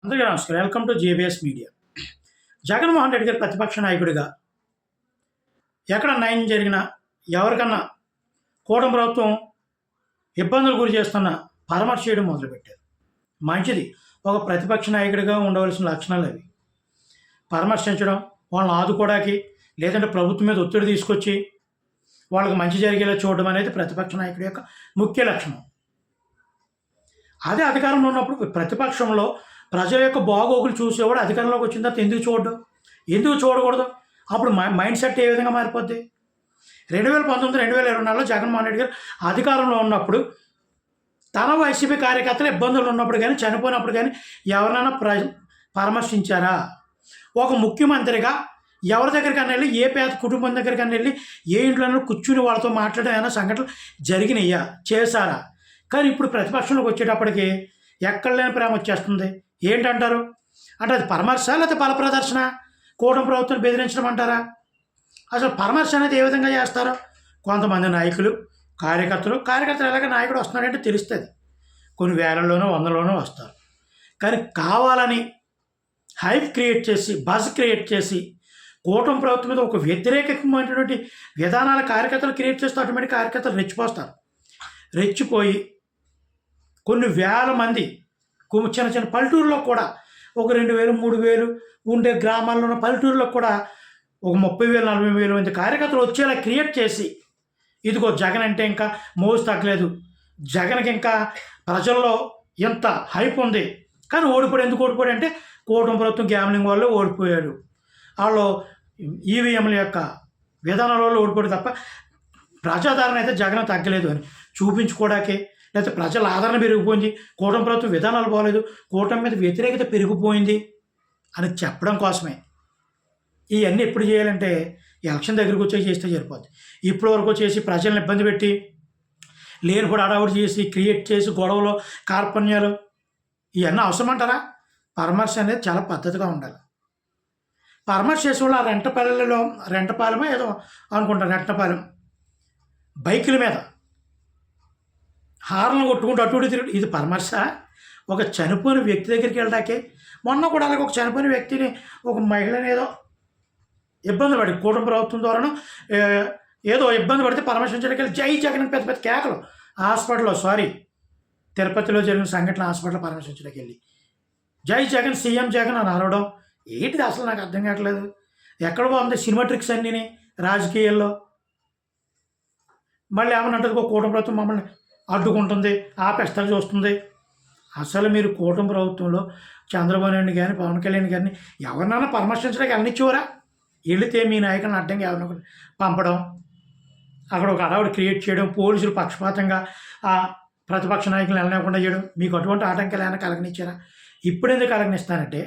అందరికీ నమస్కారం. Welcome to JBS media. Jaganmohan Reddy గారు ప్రతిపక్ష నాయకుడిగా ఎక్కడ న్యాయం జరిగినా, ఎవరికన్నా కూటమి ప్రభుత్వం ఇబ్బందులు గురి చేస్తున్న పరామర్శ చేయడం మొదలుపెట్టారు. మంచిది. ఒక ప్రతిపక్ష నాయకుడిగా ఉండవలసిన లక్షణాలు అవి. పరామర్శించడం, వాళ్ళని ఆదుకోవడానికి, లేదంటే ప్రభుత్వం మీద ఒత్తిడి తీసుకొచ్చి వాళ్ళకి మంచి జరిగేలా చూడడం అనేది ప్రతిపక్ష నాయకుడి యొక్క ముఖ్య లక్షణం. అదే అధికారంలో ఉన్నప్పుడు ప్రతిపక్షంలో ప్రజల యొక్క బాగోగులు చూసేవాడు అధికారంలోకి వచ్చిన తర్వాత ఎందుకు చూడడం, ఎందుకు చూడకూడదు? అప్పుడు మైండ్ సెట్ ఏ విధంగా మారిపోద్ది? 2019, 2024లో జగన్మోహన్ రెడ్డి గారు అధికారంలో ఉన్నప్పుడు తన వైసీపీ కార్యకర్తలు ఇబ్బందులు ఉన్నప్పుడు కానీ, చనిపోయినప్పుడు కానీ ఎవరినైనా పరామర్శించారా? ఒక ముఖ్యమంత్రిగా ఎవరి దగ్గరికన్నా వెళ్ళి, ఏ పేద కుటుంబం దగ్గరికన్నా వెళ్ళి, ఏ ఇంట్లోనూ కూర్చుని వాళ్ళతో మాట్లాడడం ఏమైనా సంఘటనలు జరిగినాయా? చేశారా? కానీ ఇప్పుడు ప్రతిపక్షంలోకి వచ్చేటప్పటికి ఎక్కడ లేని ప్రేమ వచ్చేస్తుంది. ఏంటంటారు అంటే, అది పరామర్శ లేకపోతే బల ప్రదర్శన? కూటమి ప్రభుత్వం బెదిరించడం అంటారా? అసలు పరామర్శ అనేది ఏ విధంగా చేస్తారో కొంతమంది నాయకులు, కార్యకర్తలు ఎలాగ నాయకుడు వస్తున్నాడంటే తెలుస్తుంది. కొన్ని వేలల్లోనో వందల్లోనో వస్తారు. కానీ కావాలని హైప్ క్రియేట్ చేసి, బజ్ క్రియేట్ చేసి, కూటమి ప్రభుత్వం మీద ఒక వ్యతిరేకమైనటువంటి విధానాల కార్యకర్తలు క్రియేట్ చేస్తే ఆటోమేటిక్ కార్యకర్తలు రెచ్చిపోస్తారు. రెచ్చిపోయి కొన్ని వేల మంది చిన్న చిన్న పల్లెటూరులో కూడా ఒక 2,000, 3,000 ఉండే గ్రామాల్లో ఉన్న పల్లెటూరులో కూడా ఒక 30,000, 40,000 మంది కార్యకర్తలు వచ్చేలా క్రియేట్ చేసి, ఇదిగో జగన్ అంటే ఇంకా మోజు తగ్గలేదు, జగన్కి ఇంకా ప్రజల్లో ఎంత హైప్ ఉంది, కానీ ఓడిపోయాడు. ఎందుకు ఓడిపోయాడు అంటే కూటమి ప్రభుత్వం గ్యామ్లింగ్ వల్ల ఓడిపోయాడు, వాళ్ళు ఈవీఎంల యొక్క విధానాల వల్ల ఓడిపోయాడు తప్ప ప్రజాదరణ అయితే జగన్ తగ్గలేదు అని చూపించుకోవడానికే, లేకపోతే ప్రజల ఆదరణ పెరిగిపోయింది, కూటమి ప్రభుత్వం విధానాలు బాగలేదు, కూటమి మీద వ్యతిరేకత పెరిగిపోయింది అని చెప్పడం కోసమే. ఇవన్నీ ఎప్పుడు చేయాలంటే ఎలక్షన్ దగ్గరికి వచ్చి చేస్తే సరిపోద్ది. ఇప్పటి వరకు చేసి ప్రజలను ఇబ్బంది పెట్టి, లేనిపోడు అడావుడి చేసి, క్రియేట్ చేసి, గొడవలు, కార్పణ్యాలు ఇవన్నీ అవసరమంటారా? పరామర్శ అనేది చాలా పద్ధతిగా ఉండాలి. పరామర్శ చేసే వాళ్ళు ఆ రెంటపాలెమో ఏదో అనుకుంటారు, రెట్టపాలెం బైకుల మీద హార్న్లు కొట్టుకుంటూ అటు తిరిగి, ఇది పరామర్శ? ఒక చనిపోయిన వ్యక్తి దగ్గరికి వెళ్ళడాకే. మొన్న కూడా అలాగే ఒక చనిపోయిన వ్యక్తిని, ఒక మహిళని ఏదో ఇబ్బంది పడి కూటమి ప్రభుత్వం ద్వారాను ఏదో ఇబ్బంది పడితే పరామర్శించడానికి వెళ్ళి జై జగన్ పెద్ద పెద్ద కేకలు హాస్పిటల్లో, తిరుపతిలో జరిగిన సంఘటన హాస్పిటల్లో పరామర్శించడానికి వెళ్ళి జై జగన్, సీఎం జగన్ అని అరవడం ఏంటిది అసలు నాకు అర్థం కావట్లేదు. ఎక్కడ బాగుంది సినిమా ట్రిక్స్ అన్నీ రాజకీయాల్లో. మళ్ళీ ఏమన్నంటుంది, ఒక కూటమి ప్రభుత్వం మమ్మల్ని అడ్డుకుంటుంది, ఆపేస్తారు చూస్తుంది. అసలు మీరు కూటమి ప్రభుత్వంలో చంద్రబాబు నాయుడు కానీ, పవన్ కళ్యాణ్ గారిని ఎవరినైనా పరామర్శించడానికి వెళ్ళనిచ్చేవారా? వెళితే మీ నాయకులను అడ్డంగా ఎవరినొకరు పంపడం, అక్కడ ఒక అడవుడు క్రియేట్ చేయడం, పోలీసులు పక్షపాతంగా ఆ ప్రతిపక్ష నాయకులను వెళ్ళనివ్వకుండా చేయడం, మీకు అటువంటి ఆటంకాలు ఏమైనా కలగనిచ్చారా? ఇప్పుడు ఎందుకు కలగనిస్తానంటే,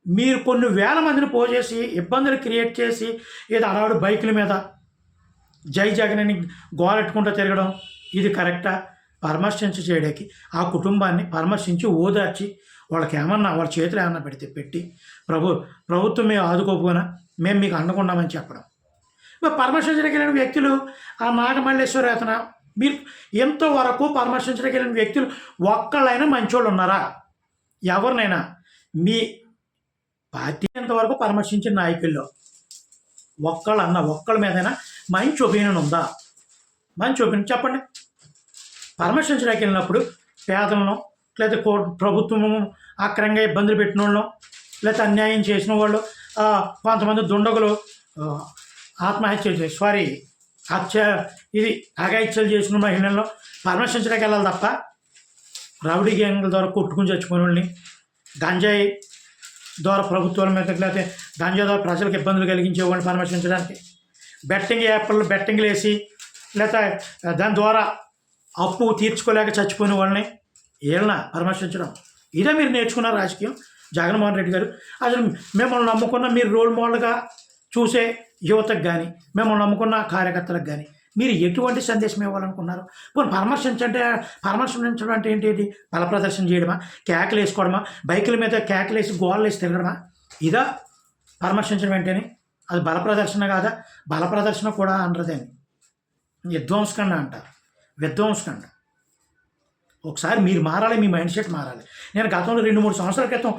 మీరు కొన్ని వేల మందిని పోజేసి ఇబ్బందులు క్రియేట్ చేసి, ఏదో అడవుడు బైకుల మీద జై జగన్ అని గోలెట్టుకుంటూ తిరగడం ఇది కరెక్టా? పరామర్శించి చేయడానికి ఆ కుటుంబాన్ని పరామర్శించి ఓదార్చి, వాళ్ళకి ఏమన్నా వాళ్ళ చేతులు ఏమన్నా పెట్టి ప్రభుత్వం మేము ఆదుకోకపోయినా మేము మీకు అండకుండామని చెప్పడం. మరి పరామర్శించడానికి వెళ్ళిన వ్యక్తులు ఆ నాగమల్లేశ్వర అతను, మీరు ఎంతవరకు పరామర్శించడానికి వెళ్ళిన వ్యక్తులు ఒక్కళ్ళైనా మంచోళ్ళు ఉన్నారా? ఎవరినైనా మీ పార్టీ ఎంతవరకు పరామర్శించిన నాయకుల్లో ఒక్కళ్ళ మీదైనా మంచి ఒపీనియన్ ఉందా? మంచి ఒపీనియన్ చెప్పండి. పరామర్శించడానికి వెళ్ళినప్పుడు పేదలను, లేదా ప్రభుత్వము అక్రంగా ఇబ్బందులు పెట్టిన వాళ్ళు, లేకపోతే అన్యాయం చేసిన వాళ్ళు, కొంతమంది దుండగులు అఘాయిత్యాలు చేసిన మహిళల్లో పరామర్శించడానికి వెళ్ళాలి తప్ప రౌడీ గ్యాంగ్ల ద్వారా కొట్టుకుని చచ్చిపోయిన వాళ్ళని, గంజాయి ద్వారా ప్రభుత్వాల మీద, లేకపోతే గంజాయి ద్వారా ప్రజలకు ఇబ్బందులు కలిగించే వాళ్ళని పరామర్శించడానికి, బెట్టింగ్లు వేసి లేకపోతే దాని ద్వారా అప్పు తీర్చుకోలేక చచ్చిపోయిన వాళ్ళని వీళ్ళని పరామర్శించడం, ఇదే మీరు నేర్చుకున్న రాజకీయం జగన్మోహన్ రెడ్డి గారు. అసలు మిమ్మల్ని నమ్ముకున్న మీరు రోల్ మోడల్గా చూసే యువతకు కానీ, మిమ్మల్ని నమ్ముకున్న కార్యకర్తలకు కానీ మీరు ఎటువంటి సందేశం ఇవ్వాలనుకున్నారు? పోనీ పరామర్శించడం అంటే ఏంటి? బల ప్రదర్శన చేయడమా? కేకలు వేసుకోవడమా? బైకుల మీద కేకలు వేసి గోళ్ళు వేసి తిరగడమా? ఇదా పరామర్శించడం ఏంటని? అది బల ప్రదర్శన కాదా? బల ప్రదర్శన కూడా అనరదని విధ్వంసకండ అంటారు. విధ్వంసకండ ఒకసారి మీరు మారాలి, మీ మైండ్ సెట్ మారాలి. నేను గతంలో 2-3 సంవత్సరాల క్రితం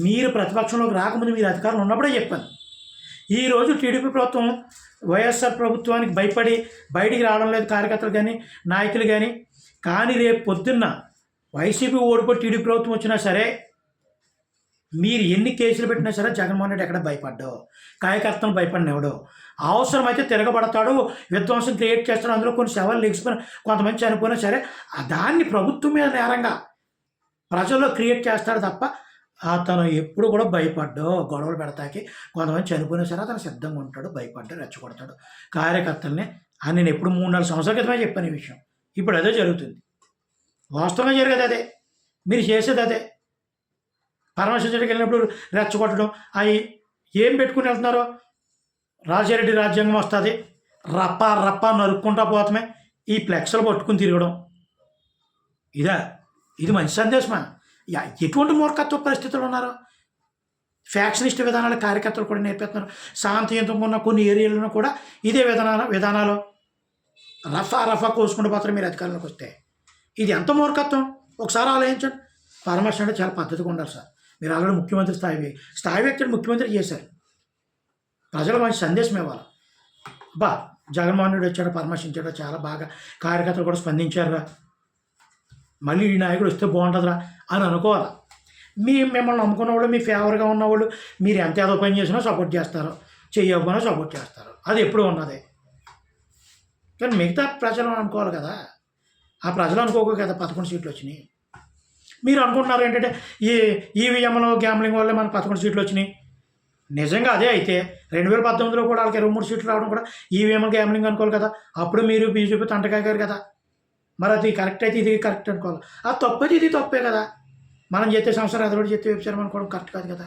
మీరు ప్రతిపక్షంలోకి రాకముందు మీరు అధికారంలో ఉన్నప్పుడే చెప్పాను. ఈరోజు టీడీపీ ప్రభుత్వం వైఎస్ఆర్ ప్రభుత్వానికి భయపడి బయటికి రావడం లేదు కార్యకర్తలు కానీ నాయకులు కానీ రేపు పొద్దున్న వైసీపీ ఓడిపోయి టీడీపీ ప్రభుత్వం వచ్చినా సరే, మీరు ఎన్ని కేసులు పెట్టినా సరే జగన్మోహన్ రెడ్డి ఎక్కడ భయపడ్డావు, కార్యకర్తలు భయపడినవాడు. అవసరమైతే తిరగబడతాడు, విధ్వంసం క్రియేట్ చేస్తాడు, అందులో కొన్ని శవాలు లెగిసిపోయిన కొంతమంది చనిపోయినా సరే దాన్ని ప్రభుత్వం మీద నేరంగా ప్రజల్లో క్రియేట్ చేస్తాడు తప్ప అతను ఎప్పుడు కూడా భయపడ్డావు. గొడవలు పెడతాకి కొంతమంది చనిపోయినా సరే అతను సిద్ధంగా ఉంటాడు, భయపడ్డాడు, రెచ్చగొడతాడు కార్యకర్తల్ని అని నేను ఎప్పుడు 3-4 సంవత్సరాల క్రితమే చెప్పాను ఈ విషయం. ఇప్పుడు అదే జరుగుతుంది, వాస్తవంగా జరిగేది అదే, మీరు చేసేది అదే. పరమేశ్వర చెట్టుకి వెళ్ళినప్పుడు రెచ్చగొట్టడం అవి ఏం పెట్టుకుని వెళ్తున్నారో, రాజారెడ్డి రాజ్యాంగం వస్తుంది రప్ప రప్ప నరుక్కుంటా పోతామే, ఈ ఫ్లెక్స్లు పట్టుకుని తిరగడం ఇది మంచి సందేశమా? ఎటువంటి మూర్ఖత్వ పరిస్థితులు ఉన్నారు? ఫ్యాక్షనిస్ట్ విధానాలు కార్యకర్తలు కూడా నేర్పిస్తున్నారు. శాంతియుతంగా ఉన్న కొన్ని ఏరియాలను కూడా ఇదే విధానాలు రఫా కోసుకుంటూ పోతారు మీరు అధికారంలోకి వస్తే. ఇది ఎంత మూర్ఖత్వం ఒకసారి ఆలోచించండి. పరమేశ్వర అంటే చాలా పద్ధతిగా ఉండాలి సార్. మీరు ఆల్రెడీ ముఖ్యమంత్రి స్థాయి వ్యక్తిని ముఖ్యమంత్రి చేశారు, ప్రజలు మంచి సందేశం ఇవ్వాలి. జగన్మోహన్ రెడ్డి వచ్చాడు, పరామర్శించాడు, చాలా బాగా కార్యకర్తలు కూడా స్పందించారురా, మళ్ళీ ఈ నాయకుడు వస్తే బాగుంటుందిరా అని అనుకోవాలి. మిమ్మల్ని నమ్ముకున్న వాళ్ళు, మీ ఫేవర్గా ఉన్నవాళ్ళు మీరు ఎంత ఏదో పని చేసినా సపోర్ట్ చేస్తారు, చేయకపోయినా సపోర్ట్ చేస్తారు, అది ఎప్పుడు ఉన్నదే. కానీ మిగతా ప్రజలు అనుకోవాలి కదా, ఆ ప్రజలు అనుకోకు కదా 11 సీట్లు వచ్చినాయి. మీరు అనుకుంటున్నారు ఏంటంటే ఈవీఎంలో గ్యాంబ్లింగ్ వల్లే మనకు 11 సీట్లు వచ్చినాయి. నిజంగా అదే అయితే 2018లో కూడా వాళ్ళకి 23 సీట్లు రావడం కూడా ఈవీఎంలు గ్యాంబ్లింగ్ అనుకోవాలి కదా. అప్పుడు మీరు బీజేపీ తంటకాగారు కదా. మరి అది కరెక్ట్ అయితే ఇది కరెక్ట్ అనుకోవాలి, అది తప్పైతే ఇది తప్పే కదా. మనం చేసే సంవత్సరం ఎదురు చేస్తే వ్యభిచారం అనుకోవడం కరెక్ట్ కాదు కదా.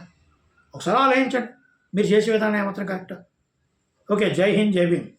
ఒకసారి ఆలోచించండి, మీరు చేసే విధానం ఏమాత్రం కరెక్ట్. ఓకే, జై హింద్, జై భీమ్.